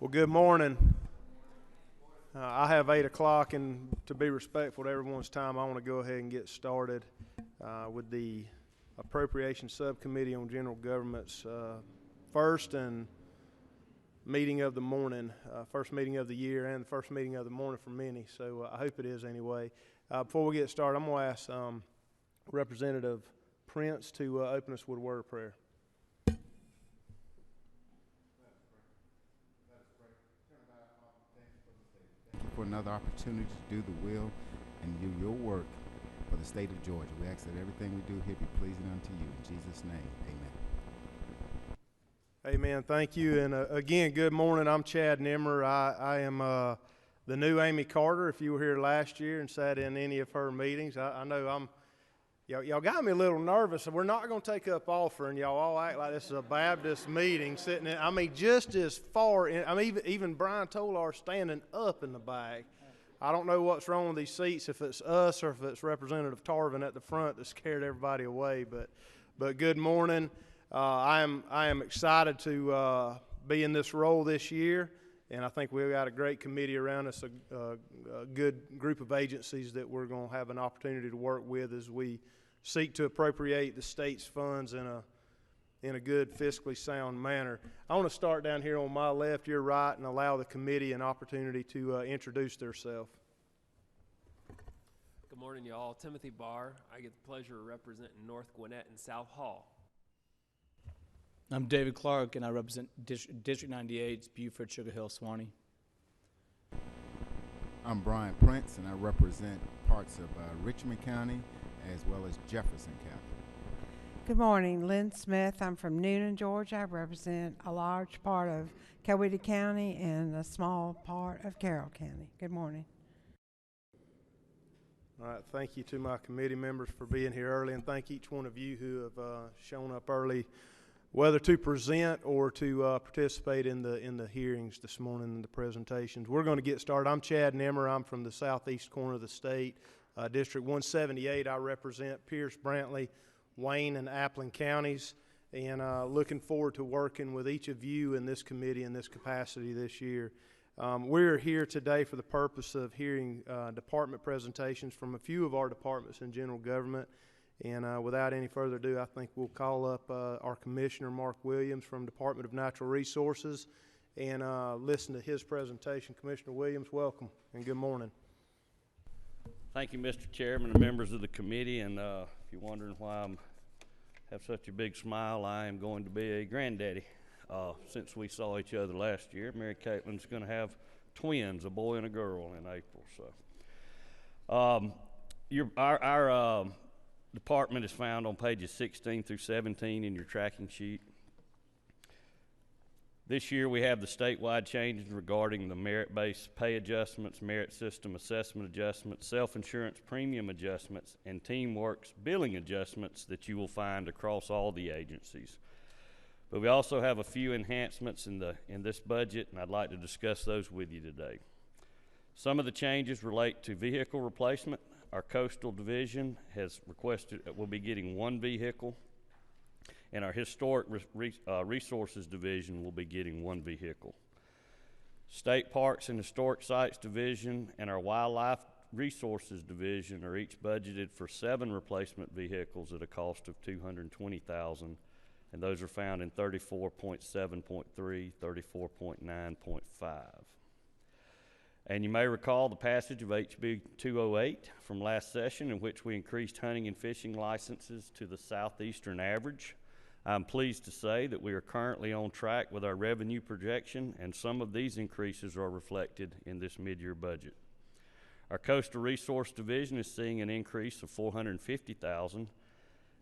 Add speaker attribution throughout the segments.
Speaker 1: Well, good morning. I have 8 o'clock, and to be respectful to everyone's time, I want to go ahead and get started with the Appropriations Subcommittee on General Government's first and meeting of the morning, first meeting of the year, and the first meeting of the morning for many. So I hope it is anyway. Before we get started, I'm going to ask Representative Prince to open us with a word of prayer.
Speaker 2: For another opportunity to do the will and do your work for the state of Georgia. We ask that everything we do here be pleasing unto you. In Jesus' name, amen.
Speaker 1: Amen. Thank you. And again, good morning. I'm Chad Nimmer. I am the new Amy Carter. If you were here last year and sat in any of her meetings, I know y'all got me a little nervous. We're not going to take up offering. Y'all all act like this is a Baptist meeting sitting in, just as far in, even Brian Tolar standing up in the back. I don't know what's wrong with these seats, if it's us or if it's Representative Tarvin at the front that scared everybody away. But good morning. I am excited to be in this role this year, and I think we've got a great committee around us, a good group of agencies that we're going to have an opportunity to work with as we seek to appropriate the state's funds in a good, fiscally sound manner. I want to start down here on my left, your right, and allow the committee an opportunity to introduce themselves.
Speaker 3: Good morning, y'all. Timothy Barr. I get the pleasure of representing North Gwinnett and South Hall.
Speaker 4: I'm David Clark, and I represent District 98's Beaufort, Sugar Hill, Swanee.
Speaker 2: I'm Brian Prince, and I represent parts of Richmond County as well as Jefferson County.
Speaker 5: Good morning, Lynn Smith. I'm from Newnan, Georgia. I represent a large part of Coweta County and a small part of Carroll County. Good morning.
Speaker 1: All right, thank you to my committee members for being here early, and thank each one of you who have shown up early, whether to present or to participate in the hearings this morning and the presentations. We're going to get started. I'm Chad Nimmer. I'm from the southeast corner of the state, District 178. I represent Pierce, Brantley, Wayne, and Appling counties, and looking forward to working with each of you in this committee in this capacity this year. We're here today for the purpose of hearing department presentations from a few of our departments in general government. And without any further ado, I think we'll call up our Commissioner, Mark Williams, from Department of Natural Resources, and listen to his presentation. Commissioner Williams, welcome, and good morning.
Speaker 6: Thank you, Mr. Chairman and members of the committee. And if you're wondering why I have such a big smile, I am going to be a granddaddy. Since we saw each other last year, Mary Caitlin's going to have twins, a boy and a girl, in April. So, our department is found on pages 16 through 17 in your tracking sheet. This year we have the statewide changes regarding the merit-based pay adjustments, merit system assessment adjustments, self-insurance premium adjustments, and TeamWorks billing adjustments that you will find across all the agencies. But we also have a few enhancements in this budget, and I'd like to discuss those with you today. Some of the changes relate to vehicle replacement. Our coastal division has requested we'll be getting 1 vehicle, and our historic resources division will be getting 1 vehicle. State Parks and Historic Sites division and our Wildlife Resources division are each budgeted for 7 replacement vehicles at a cost of $220,000, and those are found in 34.7.3, 34.9.5. And you may recall the passage of HB 208 from last session, in which we increased hunting and fishing licenses to the southeastern average. I'm pleased to say that we are currently on track with our revenue projection, and some of these increases are reflected in this mid-year budget. Our Coastal Resource Division is seeing an increase of $450,000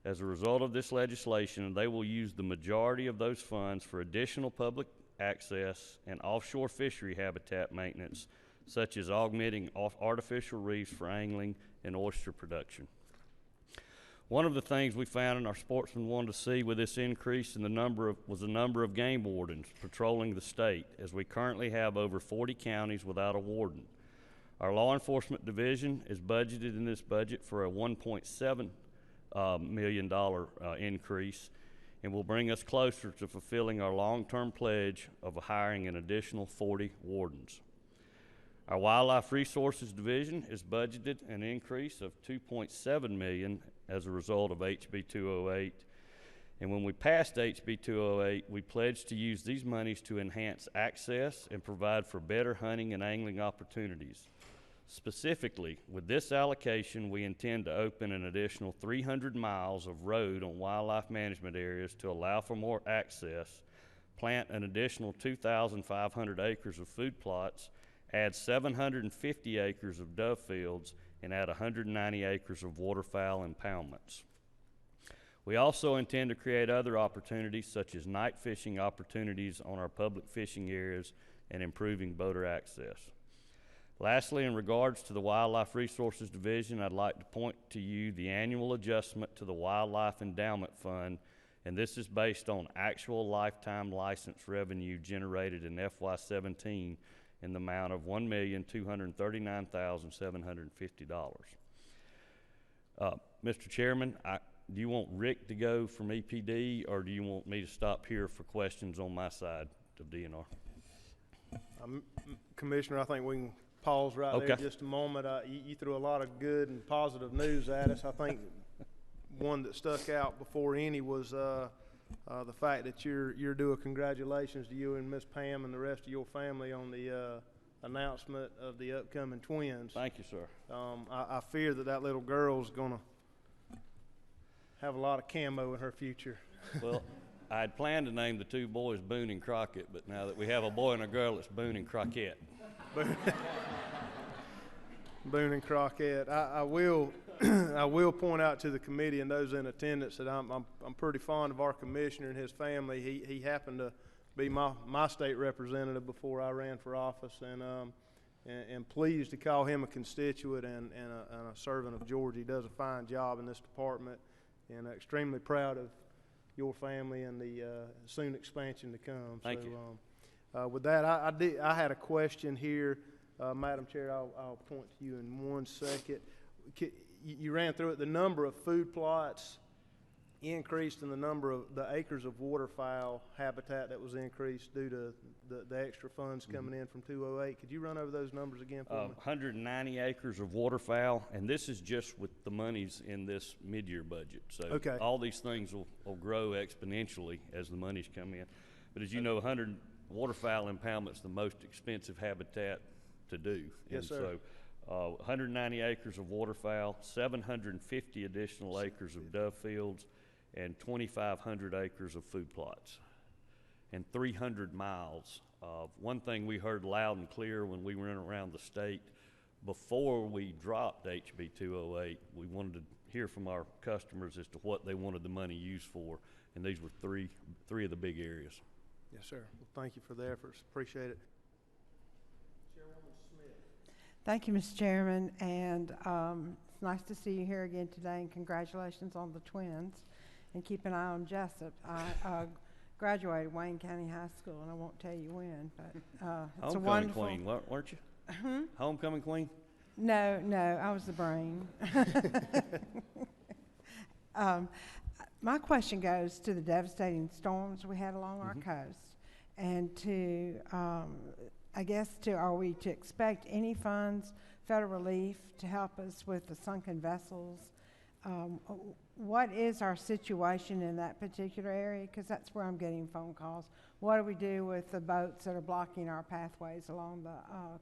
Speaker 6: as a result of this legislation, and they will use the majority of those funds for additional public access and offshore fishery habitat maintenance, such as augmenting artificial reefs for angling and oyster production. One of the things we found and our sportsmen wanted to see with this increase in the number of game wardens patrolling the state, as we currently have over 40 counties without a warden. Our law enforcement division is budgeted in this budget for a $1.7 million increase and will bring us closer to fulfilling our long-term pledge of hiring an additional 40 wardens. Our Wildlife Resources Division is budgeted an increase of $2.7 million as a result of HB 208. And when we passed HB 208, we pledged to use these monies to enhance access and provide for better hunting and angling opportunities. Specifically, with this allocation, we intend to open an additional 300 miles of road on wildlife management areas to allow for more access, plant an additional 2,500 acres of food plots, add 750 acres of dove fields, and add 190 acres of waterfowl impoundments. We also intend to create other opportunities such as night fishing opportunities on our public fishing areas and improving boater access. Lastly, in regards to the Wildlife Resources Division, I'd like to point to you the annual adjustment to the Wildlife Endowment Fund, and this is based on actual lifetime license revenue generated in FY17 in the amount of $1,239,750. Mr. Chairman, do you want Rick to go from EPD, or do you want me to stop here for questions on my side of DNR?
Speaker 1: Commissioner, I think we can pause right there just a moment. You threw a lot of good and positive news at us. I think one that stuck out before any was the fact that you're doing congratulations to you and Miss Pam and the rest of your family on the announcement of the upcoming twins.
Speaker 6: Thank you, sir.
Speaker 1: I fear that little girl's gonna have a lot of camo in her future.
Speaker 6: Well, I had planned to name the two boys Boone and Crockett, but now that we have a boy and a girl, it's Boone and Crockett.
Speaker 1: Boone and Crockett. I will I will point out to the committee and those in attendance that I'm pretty fond of our commissioner and his family. He happened to be my state representative before I ran for office, and pleased to call him a constituent and a servant of Georgia. He does a fine job in this department, and extremely proud of your family and the soon expansion to come.
Speaker 6: Thank you.
Speaker 1: With that, I had a question here. Madam Chair, I'll point to you in 1 second. You ran through it. The number of food plots increased, and the number of the acres of waterfowl habitat that was increased due to the extra funds coming in from 208. Could you run over those numbers again for me?
Speaker 6: 190 acres of waterfowl, and this is just with the monies in this mid-year budget. So all these things will grow exponentially as the monies come in. But as you know, 100 waterfowl impoundment's the most expensive habitat to do.
Speaker 1: Yes, sir.
Speaker 6: So 190 acres of waterfowl, 750 additional acres of dove fields, and 2,500 acres of food plots, and 300 miles. One thing we heard loud and clear when we went around the state before we dropped HB 208, we wanted to hear from our customers as to what they wanted the money used for, and these were three of the big areas.
Speaker 1: Yes, sir. Well, thank you for the efforts. Appreciate it. Chairwoman Smith.
Speaker 5: Thank you, Mr. Chairman, and it's nice to see you here again today, and congratulations on the twins, and keep an eye on Jessup. I graduated Wayne County High School, and I won't tell you when, but it's a wonderful...
Speaker 6: Homecoming queen, weren't you? Homecoming queen?
Speaker 5: No, I was the brain. My question goes to the devastating storms we had along our coast, and to, I guess, are we to expect any funds, federal relief, to help us with the sunken vessels? What is our situation in that particular area? Because that's where I'm getting phone calls. What do we do with the boats that are blocking our pathways along the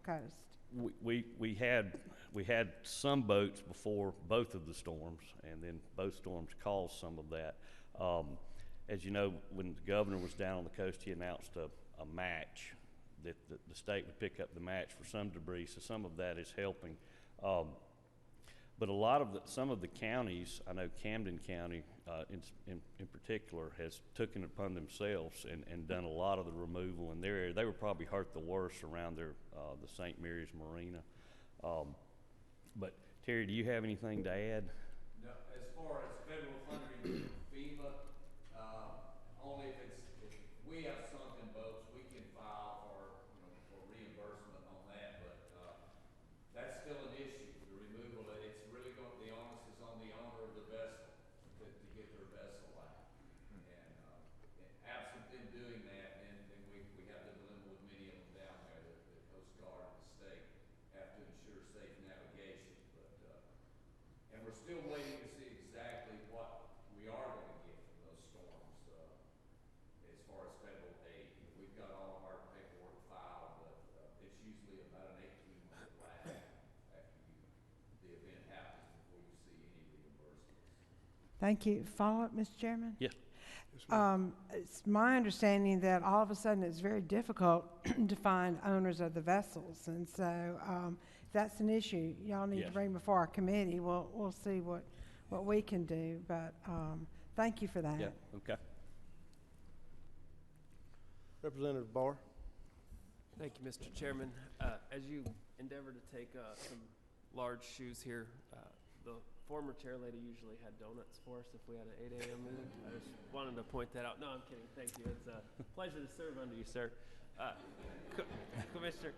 Speaker 5: coast?
Speaker 6: We had some boats before both of the storms, and then both storms caused some of that. As you know, when the governor was down on the coast, he announced a match that the state would pick up the match for some debris, so some of that is helping. But some of the counties, I know Camden County in particular, has taken it upon themselves and done a lot of the removal in their area. They were probably hurt the worst around the St. Mary's Marina. But Terry, do you have anything to add?
Speaker 7: No, as far as federal funding, FEMA, only if we have sunken boats, we can file for reimbursement on that, but that's still an issue. The removal, it's really the onus is on the owner of the vessel to get their vessel out. And we're still waiting to see exactly what we are gonna get from those storms, as far as federal aid. We've got all of our paperwork filed, but, it's usually about an 18-month lag after the event happens before you see any reimbursements.
Speaker 5: Thank you. Follow-up, Mr. Chairman?
Speaker 6: Yes.
Speaker 5: It's my understanding that all of a sudden it's very difficult to find owners of the vessels, and so if that's an issue y'all need to
Speaker 6: Yes.
Speaker 5: bring before our committee. We'll see what we can do, but thank you for that.
Speaker 6: Yeah, okay.
Speaker 1: Representative Barr.
Speaker 3: Thank you, Mr. Chairman. As you endeavor to take some large shoes here, the former chair lady usually had donuts for us if we had an 8 a.m. meeting. I just wanted to point that out. No, I'm kidding. Thank you. It's a pleasure to serve under you, sir. Commissioner,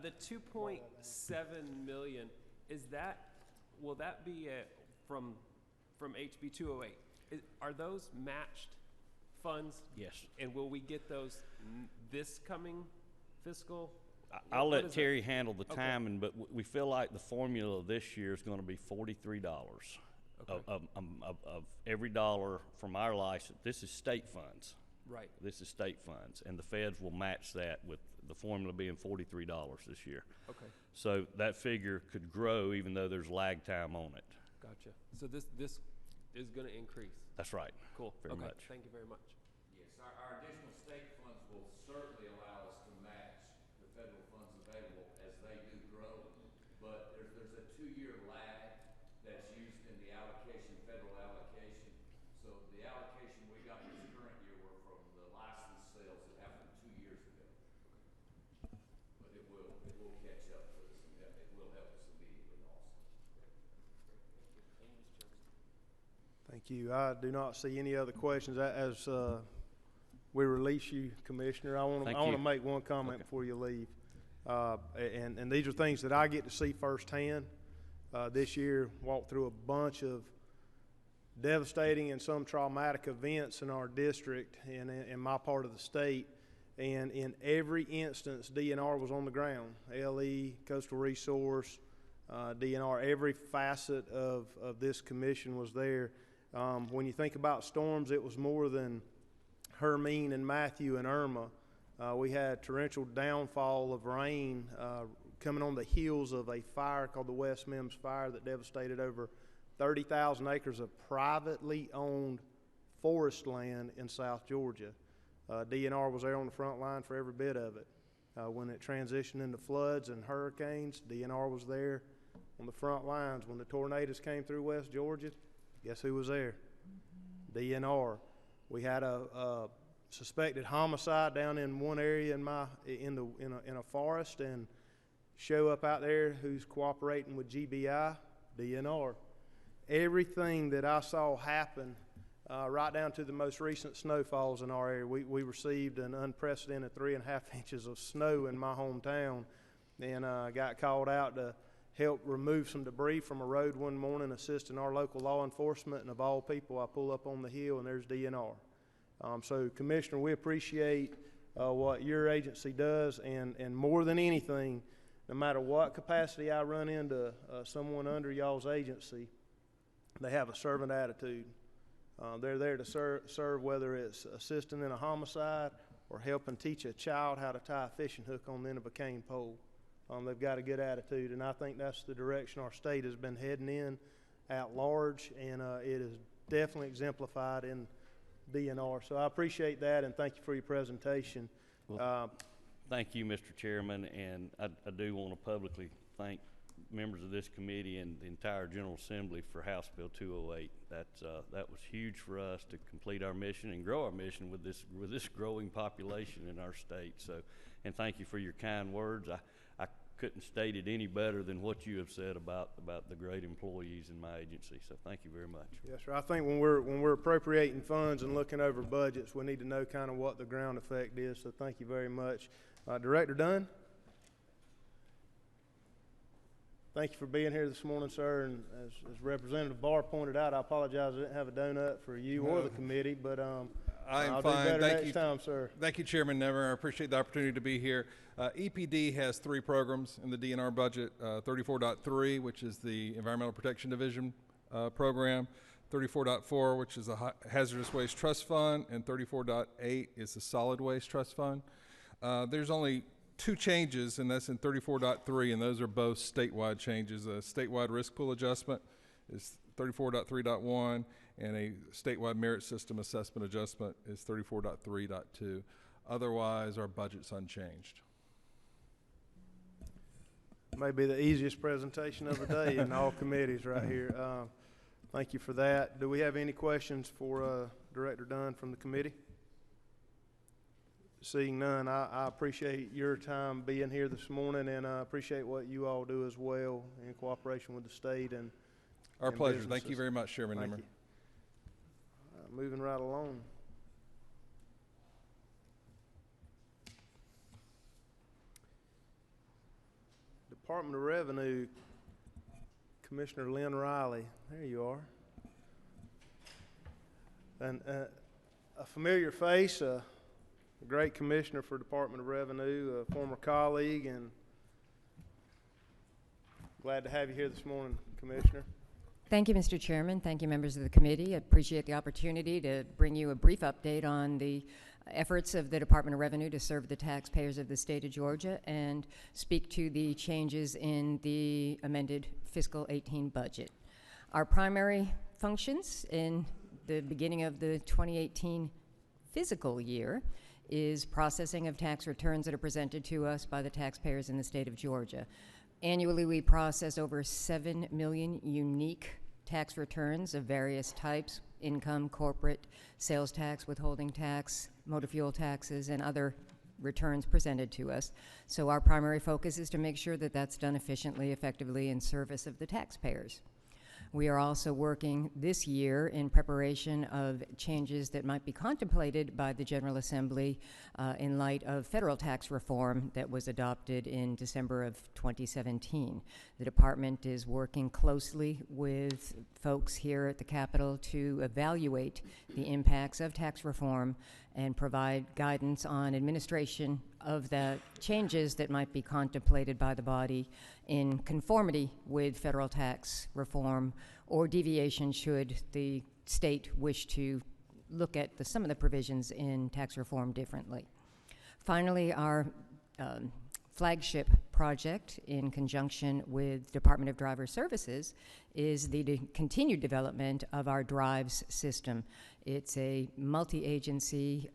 Speaker 3: the 2.7 million, will that be from HB 208? Are those matched funds?
Speaker 6: Yes.
Speaker 3: And will we get those this coming fiscal?
Speaker 6: I'll
Speaker 3: What
Speaker 6: let
Speaker 3: is it?
Speaker 6: Terry handle the
Speaker 3: Okay.
Speaker 6: timing, but we feel like the formula this year is going to be $43
Speaker 3: Okay.
Speaker 6: of every dollar from our license. This is state funds.
Speaker 3: Right.
Speaker 6: This is state funds, and the feds will match that with the formula being $43 this year.
Speaker 3: Okay.
Speaker 6: So that figure could grow even though there's lag time on it.
Speaker 3: Gotcha. So this is going to increase.
Speaker 6: That's right.
Speaker 3: Cool.
Speaker 6: Very
Speaker 3: Okay.
Speaker 6: much.
Speaker 3: Thank you very much.
Speaker 7: Yes, our additional state funds will certainly allow us to match the federal funds available as they do grow. But there's a 2-year lag that's used in the allocation, federal allocation. So the allocation we got this current year were from the license sales that happened 2 years ago. But it will catch up with us, and it will help us immediately also.
Speaker 3: Thank you, Mr. Chairman.
Speaker 1: Thank you. I do not see any other questions. As we release you, Commissioner, I want
Speaker 6: Thank
Speaker 1: to
Speaker 6: you.
Speaker 1: make one comment
Speaker 6: Okay.
Speaker 1: before you leave. And these are things that I get to see firsthand. This year, walked through a bunch of devastating and some traumatic events in our district and in my part of the state. And in every instance, DNR was on the ground. LE, Coastal Resource, DNR, every facet of this commission was there. When you think about storms, it was more than Hermine and Matthew and Irma. We had torrential downfall of rain coming on the heels of a fire called the West Mims Fire that devastated over 30,000 acres of privately owned forest land in South Georgia. DNR was there on the front line for every bit of it. When it transitioned into floods and hurricanes, DNR was there on the front lines. When the tornadoes came through West Georgia, guess who was there? DNR. We had a suspected homicide down in one area in a forest, and show up out there who's cooperating with GBI, DNR. Everything that I saw happen, right down to the most recent snowfalls in our area. We received an unprecedented 3.5 inches of snow in my hometown, and got called out to help remove some debris from a road one morning, assisting our local law enforcement, and of all people, I pull up on the hill and there's DNR. So, Commissioner, we appreciate what your agency does, and more than anything, no matter what capacity I run into someone under y'all's agency, they have a servant attitude. They're there to serve, whether it's assisting in a homicide or helping teach a child how to tie a fishing hook on the end of a cane pole. They've got a good attitude, and I think that's the direction our state has been heading in at large, and it is definitely exemplified in DNR. So I appreciate that, and thank you for your presentation.
Speaker 6: Thank you, Mr. Chairman, and I do want to publicly thank members of this committee and the entire General Assembly for House Bill 208. That was huge for us to complete our mission and grow our mission with this growing population in our state. So, and thank you for your kind words. I couldn't state it any better than what you have said about the great employees in my agency. So thank you very much.
Speaker 1: Yes, sir. I think when we're appropriating funds and looking over budgets, we need to know kind of what the ground effect is. So thank you very much. Director Dunn? Thank you for being here this morning, sir. And as Representative Barr pointed out, I apologize I didn't have a donut for you or the committee, but
Speaker 8: I am
Speaker 1: I'll
Speaker 8: fine.
Speaker 1: do better
Speaker 8: Thank
Speaker 1: next
Speaker 8: you.
Speaker 1: time, sir.
Speaker 8: Thank you, Chairman Never. I appreciate the opportunity to be here. EPD has 3 programs in the DNR budget. 34.3, which is the Environmental Protection Division program, 34.4, which is a hazardous waste trust fund, and 34.8 is the solid waste trust fund. There's only two changes, and that's in 34.3, and those are both statewide changes. A statewide risk pool adjustment is 34.3.1, and a statewide merit system assessment adjustment is 34.3.2. Otherwise, our budget's unchanged.
Speaker 1: Maybe the easiest presentation of the day in all committees right here. Thank you for that. Do we have any questions for Director Dunn from the committee? Seeing none, I appreciate your time being here this morning, and I appreciate what you all do as well in cooperation with the state and
Speaker 8: Our
Speaker 1: and
Speaker 8: pleasure. Thank
Speaker 1: businesses.
Speaker 8: you very much, Chairman
Speaker 1: Thank
Speaker 8: Nimmer.
Speaker 1: you. Moving right along. Department of Revenue, Commissioner Lynn Riley. There you are. And a familiar face, a great commissioner for Department of Revenue, a former colleague, and glad to have you here this morning, Commissioner.
Speaker 9: Thank you, Mr. Chairman. Thank you, members of the committee. I appreciate the opportunity to bring you a brief update on the efforts of the Department of Revenue to serve the taxpayers of the state of Georgia and speak to the changes in the amended fiscal 18 budget. Our primary functions in the beginning of the 2018 fiscal year is processing of tax returns that are presented to us by the taxpayers in the state of Georgia. Annually, we process over 7 million unique tax returns of various types: income, corporate, sales tax, withholding tax, motor fuel taxes, and other returns presented to us. So our primary focus is to make sure that that's done efficiently, effectively, in service of the taxpayers. We are also working this year in preparation of changes that might be contemplated by the General Assembly in light of federal tax reform that was adopted in December of 2017. The department is working closely with folks here at the Capitol to evaluate the impacts of tax reform and provide guidance on administration of the changes that might be contemplated by the body in conformity with federal tax reform or deviation should the state wish to look at some of the provisions in tax reform differently. Finally, our flagship project in conjunction with Department of Driver Services is the continued development of our drives system. It's a multi-agency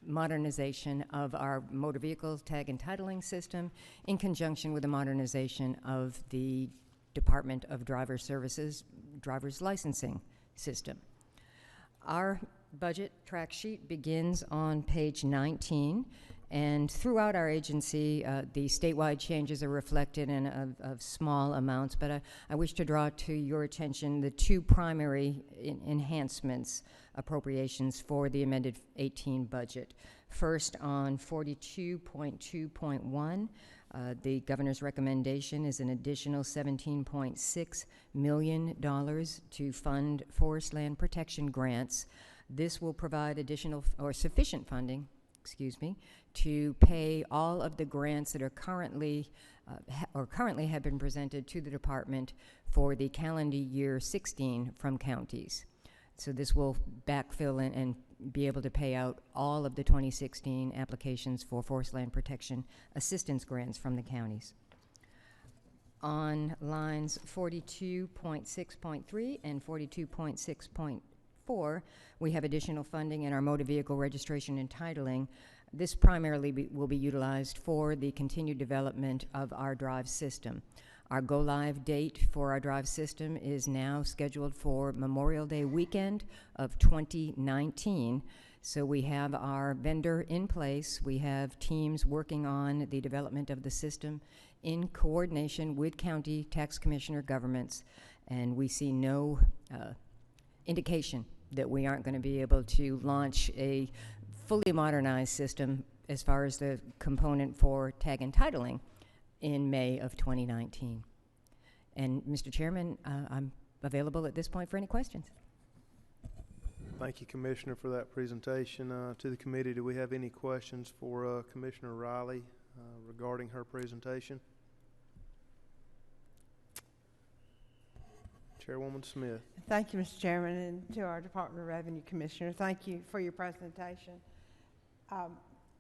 Speaker 9: modernization of our motor vehicle tag and titling system in conjunction with the modernization of the Department of Driver Services driver's licensing system. Our budget track sheet begins on page 19, and throughout our agency, the statewide changes are reflected in of small amounts, but I wish to draw to your attention the two primary enhancements, appropriations for the amended 18 budget. First, on 42.2.1, the governor's recommendation is an additional $17.6 million to fund forest land protection grants. This will provide additional or sufficient funding, to pay all of the grants that are currently have been presented to the department for the calendar year 16 from counties. So this will backfill and be able to pay out all of the 2016 applications for forest land protection assistance grants from the counties. On lines 42.6.3 and 42.6.4, we have additional funding in our motor vehicle registration and titling. This primarily will be utilized for the continued development of our drive system. Our go-live date for our drive system is now scheduled for Memorial Day weekend of 2019. So we have our vendor in place. We have teams working on the development of the system in coordination with county tax commissioner governments, and we see no indication that we aren't going to be able to launch a fully modernized system as far as the component for tag and titling in May of 2019. And Mr. Chairman, I'm available at this point for any questions.
Speaker 1: Thank you, Commissioner, for that presentation. To the committee, do we have any questions for Commissioner Riley regarding her presentation? Chairwoman Smith.
Speaker 5: Thank you, Mr. Chairman, and to our Department of Revenue Commissioner, thank you for your presentation.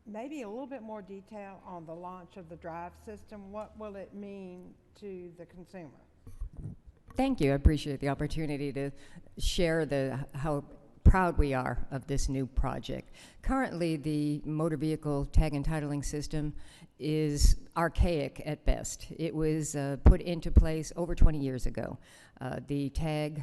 Speaker 5: Maybe a little bit more detail on the launch of the drive system. What will it mean to the consumer?
Speaker 9: Thank you. I appreciate the opportunity to share how proud we are of this new project. Currently, the motor vehicle tag and titling system is archaic at best. It was put into place over 20 years ago. The tag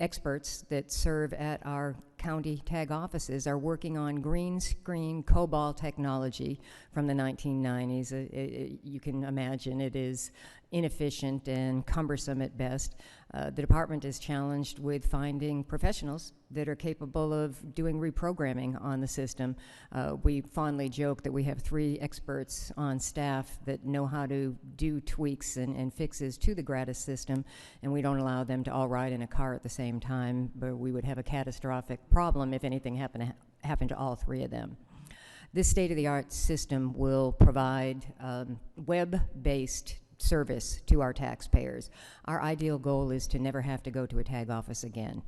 Speaker 9: experts that serve at our county tag offices are working on green screen COBOL technology from the 1990s. You can imagine it is inefficient and cumbersome at best. The department is challenged with finding professionals that are capable of doing reprogramming on the system. We fondly joke that we have 3 experts on staff that know how to do tweaks and fixes to the Gratis system, and we don't allow them to all ride in a car at the same time, but we would have a catastrophic problem if anything happened to all 3 of them. This state-of-the-art system will provide web-based service to our taxpayers. Our ideal goal is to never have to go to a tag office again.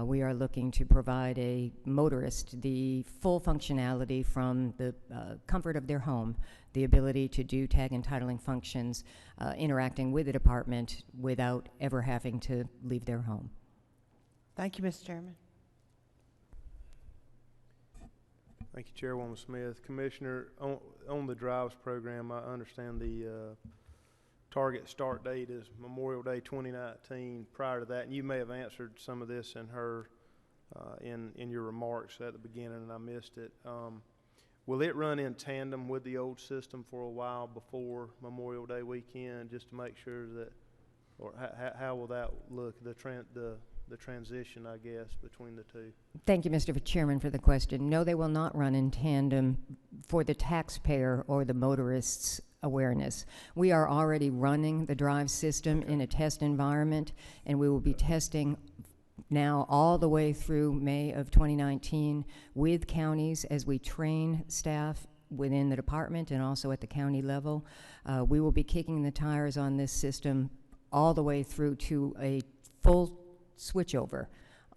Speaker 9: We are looking to provide a motorist the full functionality from the comfort of their home, the ability to do tag and titling functions, interacting with the department without ever having to leave their home.
Speaker 5: Thank you, Mr. Chairman.
Speaker 1: Thank you, Chairwoman Smith. Commissioner, on the drives program, I understand the target start date is Memorial Day 2019. Prior to that, and you may have answered some of this in her in your remarks at the beginning, and I missed it. Will it run in tandem with the old system for a while before Memorial Day weekend, just to make sure that, or how will that look? The transition, I guess, between the two.
Speaker 9: Thank you, Mr. Chairman, for the question. No, they will not run in tandem for the taxpayer or the motorist's awareness. We are already running the drive system in a test environment, and we will be testing now all the way through May of 2019 with counties as we train staff within the department and also at the county level. We will be kicking the tires on this system all the way through to a full switchover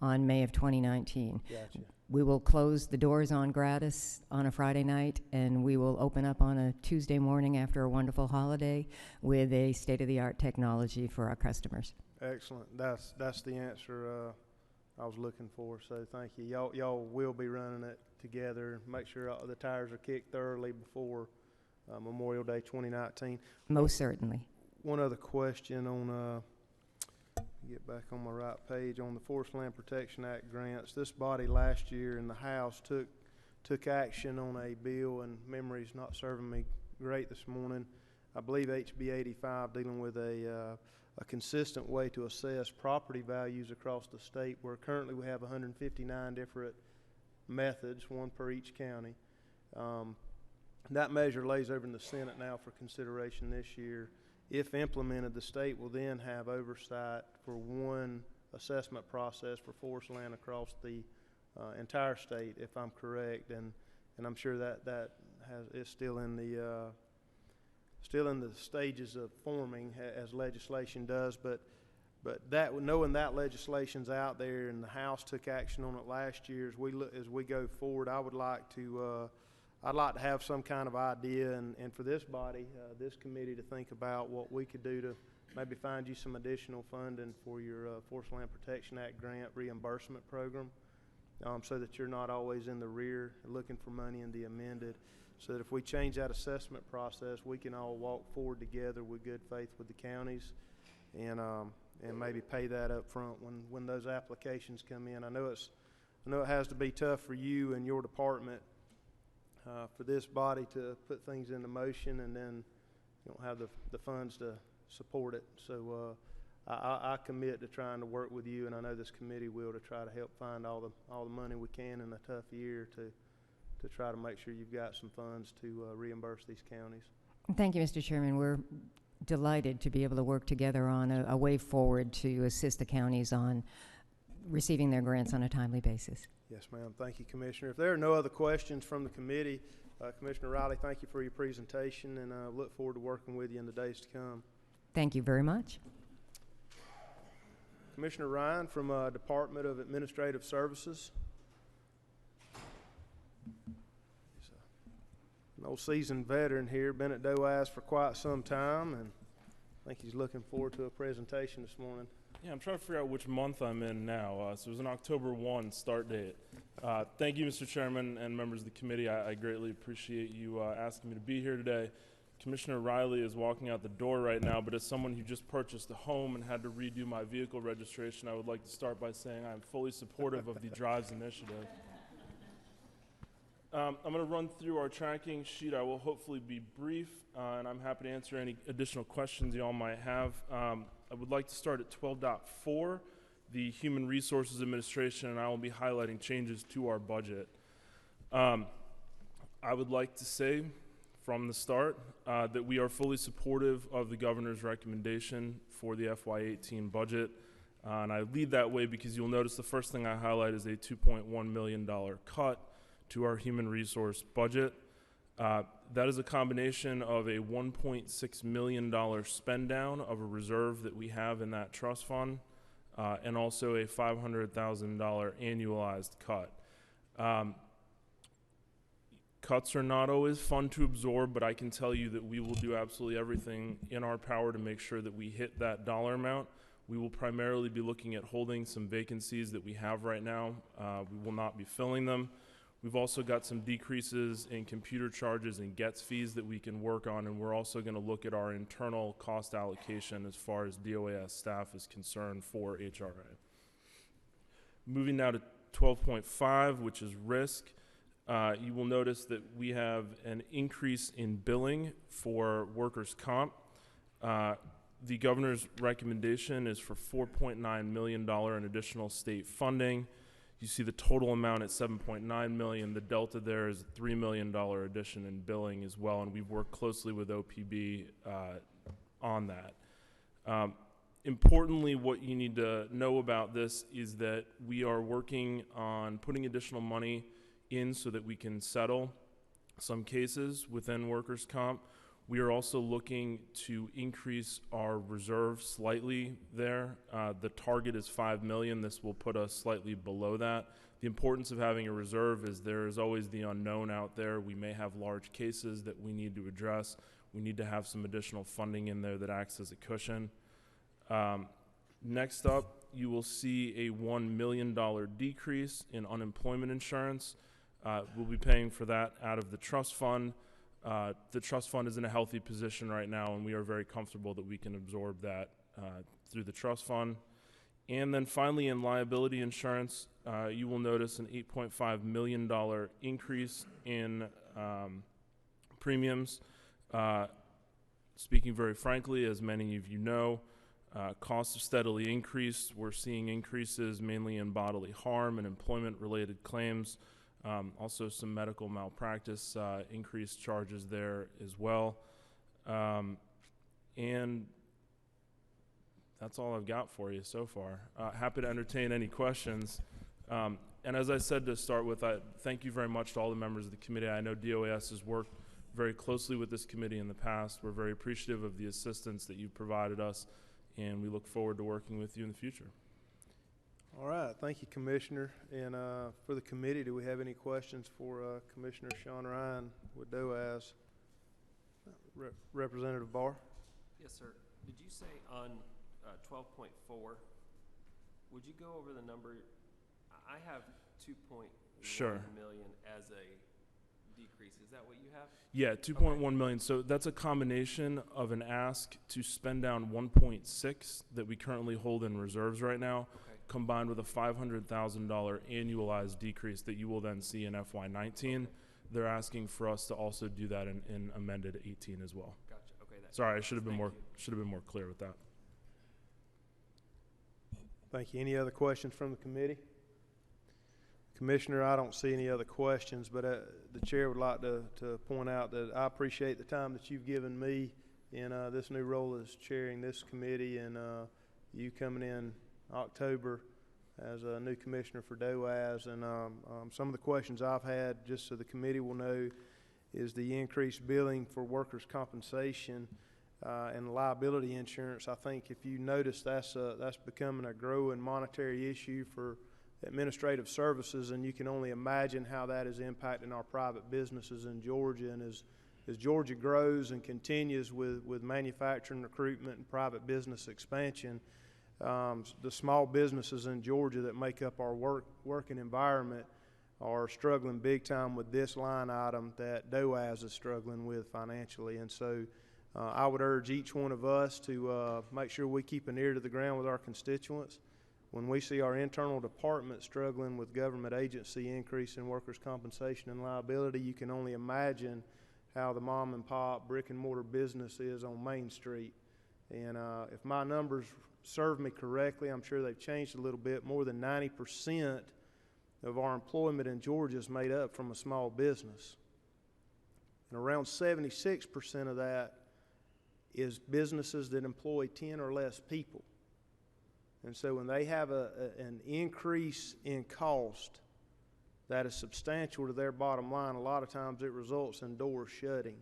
Speaker 9: on May of 2019.
Speaker 1: Gotcha.
Speaker 9: We will close the doors on Gratis on a Friday night, and we will open up on a Tuesday morning after a wonderful holiday with a state-of-the-art technology for our customers.
Speaker 1: Excellent. That's the answer I was looking for. So thank you. Y'all will be running it together. Make sure the tires are kicked thoroughly before Memorial Day 2019.
Speaker 9: Most certainly.
Speaker 1: One other question on. Get back on my right page on the Forest Land Protection Act grants. This body last year in the House took action on a bill, and memory's not serving me great this morning. I believe HB 85 dealing with a consistent way to assess property values across the state, where currently we have 159 different methods, one per each county. That measure lays over in the Senate now for consideration this year. If implemented, the state will then have oversight for one assessment process for forest land across the entire state, if I'm correct, and I'm sure that is still in the stages of forming as legislation does. But that, knowing that legislation's out there and the House took action on it last year, as we go forward, I would like to. I'd like to have some kind of idea, and for this body, this committee, to think about what we could do to maybe find you some additional funding for your Forest Land Protection Act grant reimbursement program, so that you're not always in the rear looking for money in the amended, so that if we change that assessment process, we can all walk forward together with good faith with the counties, and maybe pay that up front when those applications come in. I know it has to be tough for you and your department. For this body to put things into motion, and then you don't have the funds to support it. So I commit to trying to work with you, and I know this committee will, to try to help find all the money we can in a tough year to try to make sure you've got some funds to reimburse these counties.
Speaker 9: Thank you, Mr. Chairman. We're delighted to be able to work together on a way forward to assist the counties on receiving their grants on a timely basis.
Speaker 1: Yes, ma'am. Thank you, Commissioner. If there are no other questions from the committee, Commissioner Riley, thank you for your presentation, and I look forward to working with you in the days to come.
Speaker 9: Thank you very much.
Speaker 1: Commissioner Ryan from Department of Administrative Services. He's an old seasoned veteran here, been at DOAS for quite some time, and I think he's looking forward to a presentation this morning.
Speaker 10: Yeah, I'm trying to figure out which month I'm in now. So it was an October 1 start date. Thank you, Mr. Chairman and members of the committee. I greatly appreciate you asking me to be here today. Commissioner Riley is walking out the door right now, but as someone who just purchased a home and had to redo my vehicle registration, I would like to start by saying I'm fully supportive of the Drives initiative. I'm going to run through our tracking sheet. I will hopefully be brief, and I'm happy to answer any additional questions you all might have. I would like to start at 12.4, the Human Resources Administration, and I will be highlighting changes to our budget. I would like to say from the start that we are fully supportive of the governor's recommendation for the FY18 budget. And I lead that way because you'll notice the first thing I highlight is a $2.1 million cut to our human resource budget. That is a combination of a $1.6 million spend down of a reserve that we have in that trust fund, and also a $500,000 annualized cut. Cuts are not always fun to absorb, but I can tell you that we will do absolutely everything in our power to make sure that we hit that dollar amount. We will primarily be looking at holding some vacancies that we have right now. We will not be filling them. We've also got some decreases in computer charges and GETS fees that we can work on, and we're also going to look at our internal cost allocation as far as DOAS staff is concerned for HRA. Moving now to 12.5, which is risk. You will notice that we have an increase in billing for workers' comp. The governor's recommendation is for $4.9 million in additional state funding. You see the total amount at $7.9 million. The delta there is a $3 million addition in billing as well, and we've worked closely with OPB on that. Importantly, what you need to know about this is that we are working on putting additional money in so that we can settle some cases within workers' comp. We are also looking to increase our reserve slightly there. The target is $5 million. This will put us slightly below that. The importance of having a reserve is there is always the unknown out there. We may have large cases that we need to address. We need to have some additional funding in there that acts as a cushion. Next up, you will see a $1 million decrease in unemployment insurance. We'll be paying for that out of the trust fund. The trust fund is in a healthy position right now, and we are very comfortable that we can absorb that through the trust fund. And then finally, in liability insurance, you will notice an $8.5 million increase in premiums. Speaking very frankly, as many of you know, costs have steadily increased. We're seeing increases mainly in bodily harm and employment-related claims. Also some medical malpractice increased charges there as well. And that's all I've got for you so far. Happy to entertain any questions. And as I said to start with, I thank you very much to all the members of the committee. I know DOAS has worked very closely with this committee in the past. We're very appreciative of the assistance that you've provided us, and we look forward to working with you in the future.
Speaker 1: All right, thank you, Commissioner. And for the committee, do we have any questions for Commissioner Sean Ryan with DOAS? Representative Barr?
Speaker 3: Yes, sir. Did you say on 12.4, would you go over the number? I have 2.1
Speaker 10: Sure.
Speaker 3: million as a decrease. Is that what you have?
Speaker 10: Yeah, 2.1 million. So that's a combination of an ask to spend down 1.6 that we currently hold in reserves right now, combined with a $500,000 annualized decrease that you will then see in FY19. They're asking for us to also do that in amended 18 as well.
Speaker 3: Gotcha. Okay.
Speaker 10: Sorry, I should have been more clear with that.
Speaker 1: Thank you. Any other questions from the committee? Commissioner, I don't see any other questions, but the chair would like to point out that I appreciate the time that you've given me in this new role as chairing this committee, and you coming in October as a new commissioner for DOAS. And some of the questions I've had, just so the committee will know, is the increased billing for workers' compensation. and liability insurance. I think if you notice, that's becoming a growing monetary issue for administrative services, and you can only imagine how that is impacting our private businesses in Georgia. And as Georgia grows and continues with manufacturing recruitment and private business expansion, the small businesses in Georgia that make up our working environment are struggling big time with this line item that DOAS is struggling with financially. And so I would urge each one of us to make sure we keep an ear to the ground with our constituents. When we see our internal department struggling with government agency increase in workers' compensation and liability, you can only imagine how the mom and pop brick and mortar business is on Main Street. And if my numbers serve me correctly, I'm sure they've changed a little bit, more than 90% of our employment in Georgia is made up from a small business. And around 76% of that is businesses that employ 10 or less people. And so when they have an increase in cost that is substantial to their bottom line, a lot of times it results in doors shutting.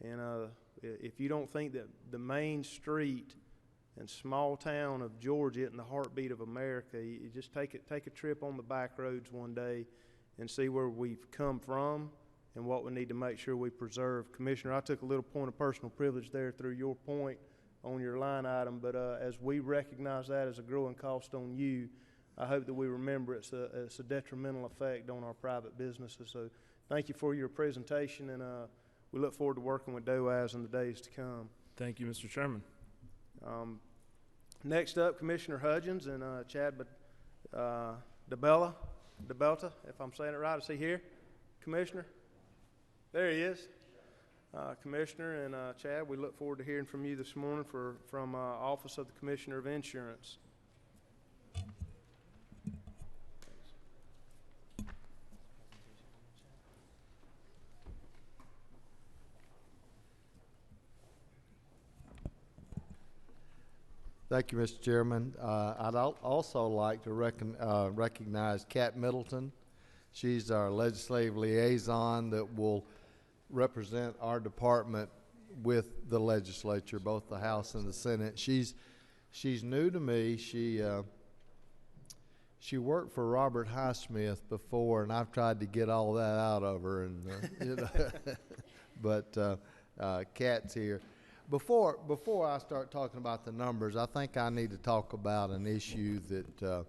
Speaker 1: And if you don't think that the main street and small town of Georgia in the heartbeat of America, you just take a trip on the back roads one day and see where we've come from and what we need to make sure we preserve. Commissioner, I took a little point of personal privilege there through your point on your line item, but as we recognize that as a growing cost on you, I hope that we remember it's a detrimental effect on our private businesses. So thank you for your presentation, and we look forward to working with DOAS in the days to come.
Speaker 10: Thank you, Mr. Chairman.
Speaker 1: Next up, Commissioner Hudgens and Chad DeBelta, if I'm saying it right. Is he here? Commissioner? There he is. Commissioner and Chad, we look forward to hearing from you this morning from Office of the Commissioner of Insurance.
Speaker 11: Thank you, Mr. Chairman. I'd also like to recognize Kat Middleton. She's our legislative liaison that will represent our department with the legislature, both the House and the Senate. She's new to me. She worked for Robert Highsmith before, and I've tried to get all that out of her. And you know, but Kat's here. Before I start talking about the numbers, I think I need to talk about an issue that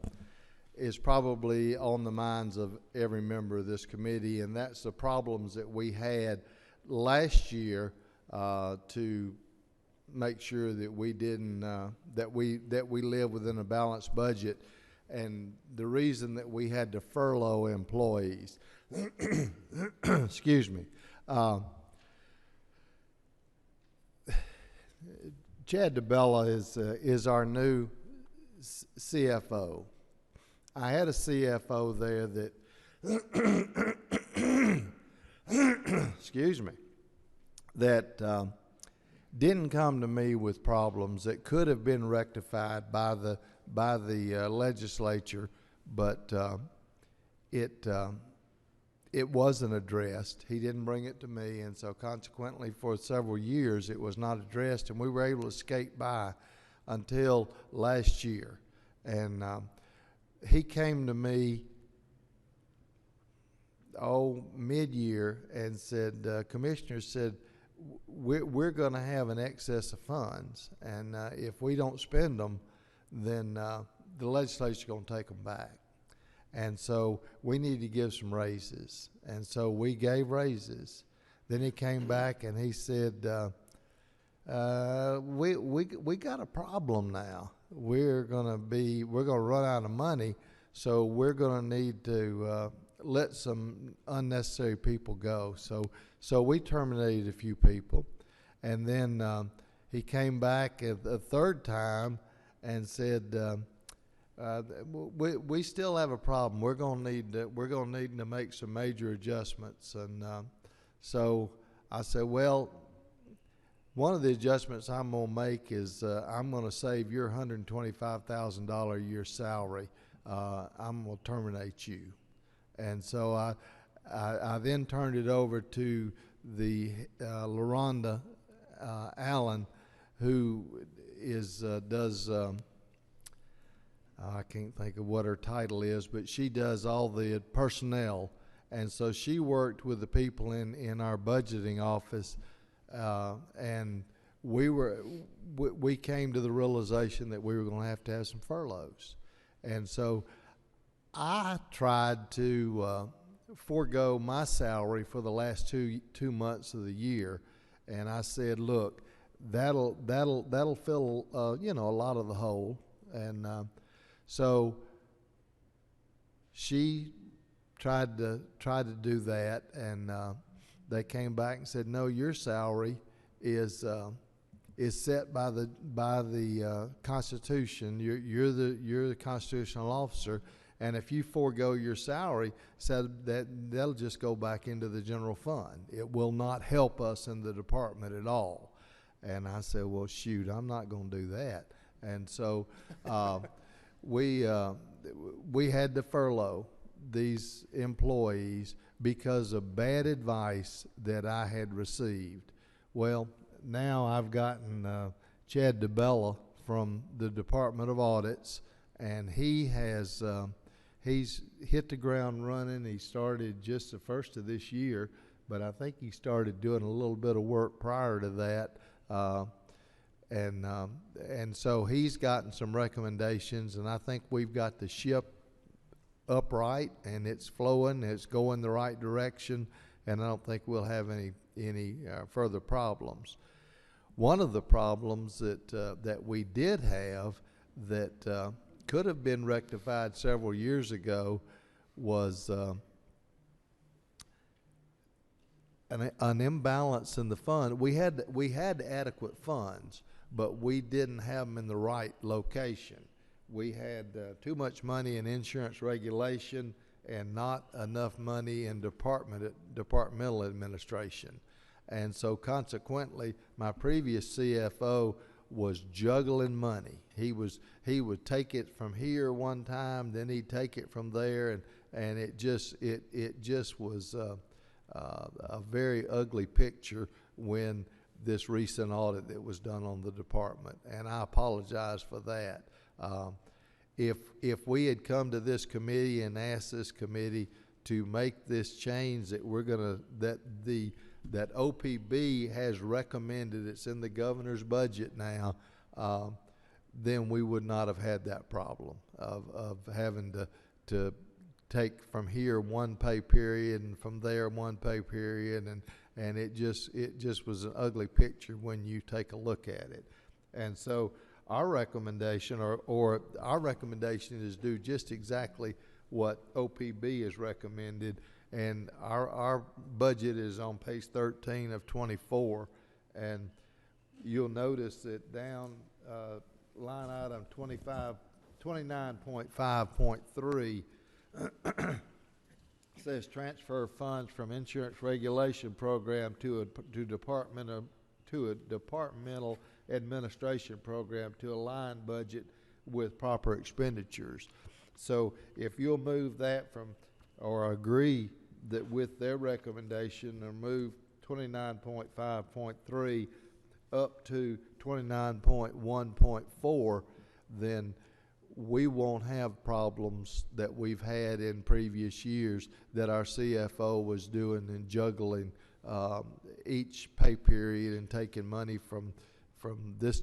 Speaker 11: is probably on the minds of every member of this committee, and that's the problems that we had last year to make sure that we didn't that we live within a balanced budget, and the reason that we had to furlough employees. Excuse me. Chad DeBella is our new CFO. I had a CFO there that, excuse me, that didn't come to me with problems that could have been rectified by the legislature, but it wasn't addressed. He didn't bring it to me, and so consequently for several years it was not addressed, and we were able to skate by until last year. And he came to me mid-year and said, Commissioner said, we're going to have an excess of funds, and if we don't spend them, then the legislature's going to take them back. And so we need to give some raises. And so we gave raises. Then he came back and he said, we got a problem now. We're gonna run out of money, so we're gonna need to let some unnecessary people go. So we terminated a few people. And then he came back a third time and said, we still have a problem. We're gonna need to make some major adjustments. And so I said, well, one of the adjustments I'm gonna make is I'm gonna save your $125,000 a year salary. I'm gonna terminate you. And so I then turned it over to the LaRonda Allen, who is does I can't think of what her title is, but she does all the personnel, and so she worked with the people in our budgeting office, and we came to the realization that we were going to have some furloughs, and so I tried to forego my salary for the last two months of the year, and I said, look, that'll fill a lot of the hole, and so she tried to do that, and they came back and said, no, your salary is set by the Constitution. You're the constitutional officer, and if you forego your salary, said that'll just go back into the general fund. It will not help us in the department at all. And I said, well, shoot, I'm not going to do that. And so we had to furlough these employees because of bad advice that I had received. Well, now I've gotten Chad DeBella from the Department of Audits, and he has he's hit the ground running. He started just the first of this year, but I think he started doing a little bit of work prior to that. And so he's gotten some recommendations, and I think we've got the ship upright, and it's flowing, it's going the right direction, and I don't think we'll have any further problems. One of the problems that we did have that could have been rectified several years ago was an imbalance in the fund. We had adequate funds, but we didn't have them in the right location. We had too much money in insurance regulation and not enough money in departmental administration. And so consequently, my previous CFO was juggling money. He would take it from here one time, then he'd take it from there, and it just was a very ugly picture when this recent audit that was done on the department, and I apologize for that. If we had come to this committee and asked this committee to make this change that that OPB has recommended, it's in the governor's budget now, then we would not have had that problem of having to take from here one pay period and from there one pay period, and it just was an ugly picture when you take a look at it. And so our recommendation or our recommendation is do just exactly what OPB has recommended, and our budget is on page 13 of 24, and you'll notice that down line item 29.5.3 says transfer funds from insurance regulation program to a departmental administration program to align budget with proper expenditures. So if you'll move that from, or agree that with their recommendation, or move 29.5.3 up to 29.1.4, then we won't have problems that we've had in previous years that our CFO was doing and juggling each pay period and taking money from this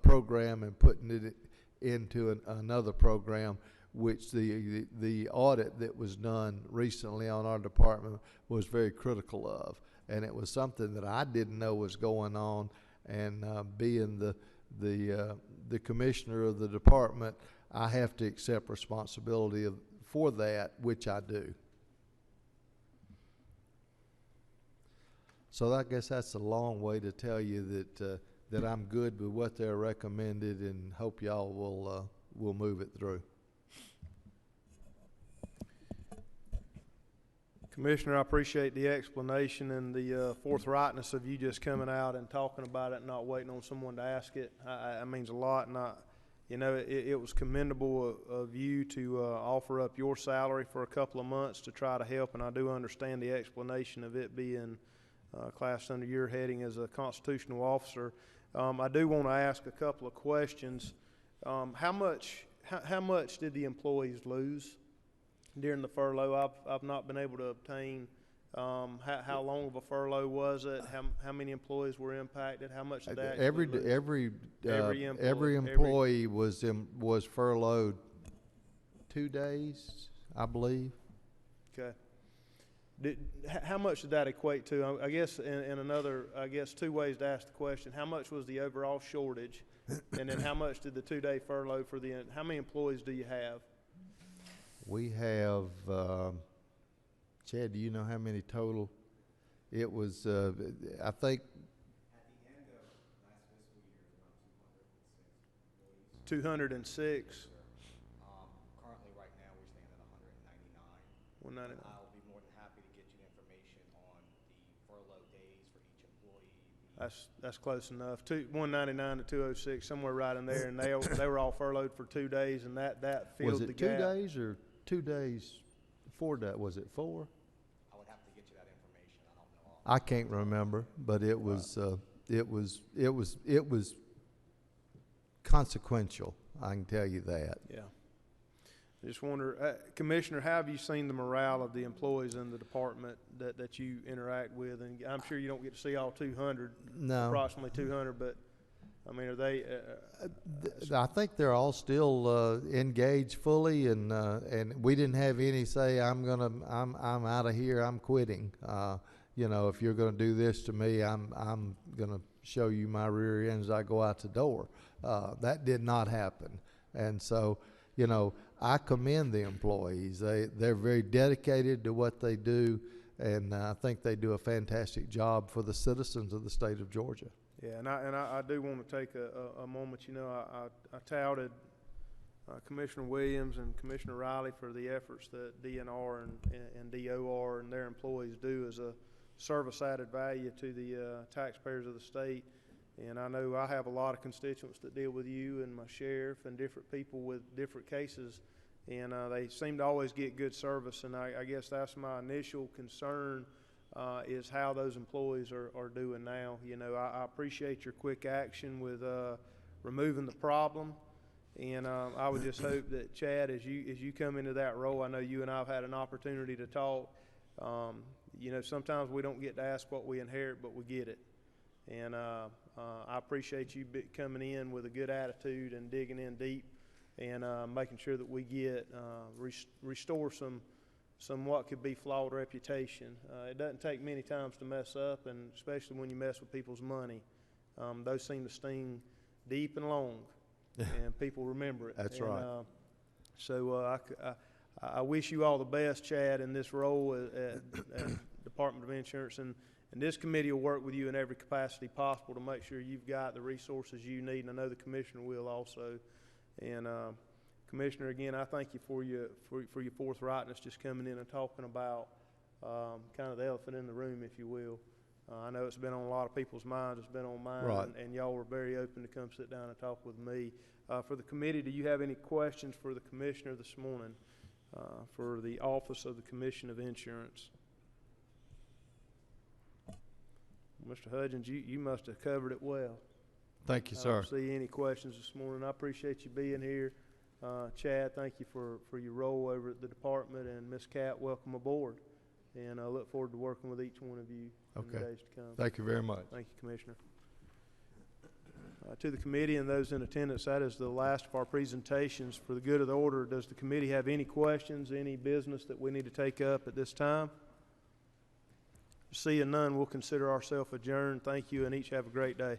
Speaker 11: program and putting it into another program, which the audit that was done recently on our department was very critical of, and it was something that I didn't know was going on, and being the commissioner of the department, I have to accept responsibility for that, which I do. So I guess that's a long way to tell you that I'm good with what they're recommended, and hope y'all will move it through.
Speaker 1: Commissioner, I appreciate the explanation and the forthrightness of you just coming out and talking about it and not waiting on someone to ask it. That means a lot, and it was commendable of you to offer up your salary for a couple of months to try to help, and I do understand the explanation of it being class under your heading as a constitutional officer. I do want to ask a couple of questions. How much did the employees lose during the furlough? I've not been able to obtain how long of a furlough was it? How many employees were impacted? How much did that
Speaker 11: Every employee was furloughed 2 days, I believe.
Speaker 1: Okay. How much did that equate to? I guess in another, two ways to ask the question. How much was the overall shortage? And then how much did the 2-day furlough how many employees do you have?
Speaker 11: We have, Chad, do you know how many total? It was, I think.
Speaker 2: At the end of last fiscal year, around 206 employees.
Speaker 1: 206.
Speaker 2: Currently, right now, we're staying at 199.
Speaker 1: 199.
Speaker 2: I'll be more than happy to get you information on the furlough days for each employee.
Speaker 1: That's close enough. 199 to 206, somewhere right in there, and they were all furloughed for 2 days, and that filled the gap.
Speaker 11: Was it 2 days or 2 days? 4 days? Was it 4?
Speaker 2: I would have to get you that information. I don't know.
Speaker 11: I can't remember, but it was consequential. I can tell you that.
Speaker 1: Yeah. I just wonder, Commissioner, how have you seen the morale of the employees in the department that you interact with? And I'm sure you don't get to see all 200,
Speaker 11: No.
Speaker 1: approximately 200, but I mean, are they?
Speaker 11: I think they're all still engaged fully, and we didn't have any say, I'm out of here, I'm quitting. If you're going to do this to me, I'm going to show you my rear end as I go out the door. That did not happen, and so I commend the employees. They're very dedicated to what they do, and I think they do a fantastic job for the citizens of the state of Georgia.
Speaker 1: Yeah, and I do want to take a moment. I touted Commissioner Williams and Commissioner Riley for the efforts that DNR and DOR and their employees do as a service added value to the taxpayers of the state. And I know I have a lot of constituents that deal with you and my sheriff and different people with different cases, and they seem to always get good service. And I guess that's my initial concern. Is how those employees are doing now. I appreciate your quick action with removing the problem, and I would just hope that, Chad, as you come into that role, I know you and I have had an opportunity to talk. Sometimes we don't get to ask what we inherit, but we get it. And I appreciate you coming in with a good attitude and digging in deep and making sure that we get restore some what could be flawed reputation. It doesn't take many times to mess up, and especially when you mess with people's money. Those seem to sting deep and long, and people remember it.
Speaker 11: That's right.
Speaker 1: So I wish you all the best, Chad, in this role at Department of Insurance, and this committee will work with you in every capacity possible to make sure you've got the resources you need, and I know the Commissioner will also. And Commissioner, again, I thank you for your forthrightness, just coming in and talking about kind of the elephant in the room, if you will. I know it's been on a lot of people's minds. It's been on mine,
Speaker 11: right.
Speaker 1: and y'all were very open to come sit down and talk with me. For the committee, do you have any questions for the Commissioner this morning for the Office of the Commission of Insurance? Mr. Hudgens, you must have covered it well.
Speaker 11: Thank you,
Speaker 1: I
Speaker 11: sir.
Speaker 1: don't see any questions this morning. I appreciate you being here. Chad, thank you for your role over at the department, and Ms. Catt, welcome aboard. And I look forward to working with each one of you in the days to come.
Speaker 11: Thank you very much.
Speaker 1: Thank you, Commissioner. To the committee and those in attendance, that is the last of our presentations. For the good of the order, does the committee have any questions, any business that we need to take up at this time? Seeing none, we'll consider ourselves adjourned. Thank you, and each have a great day.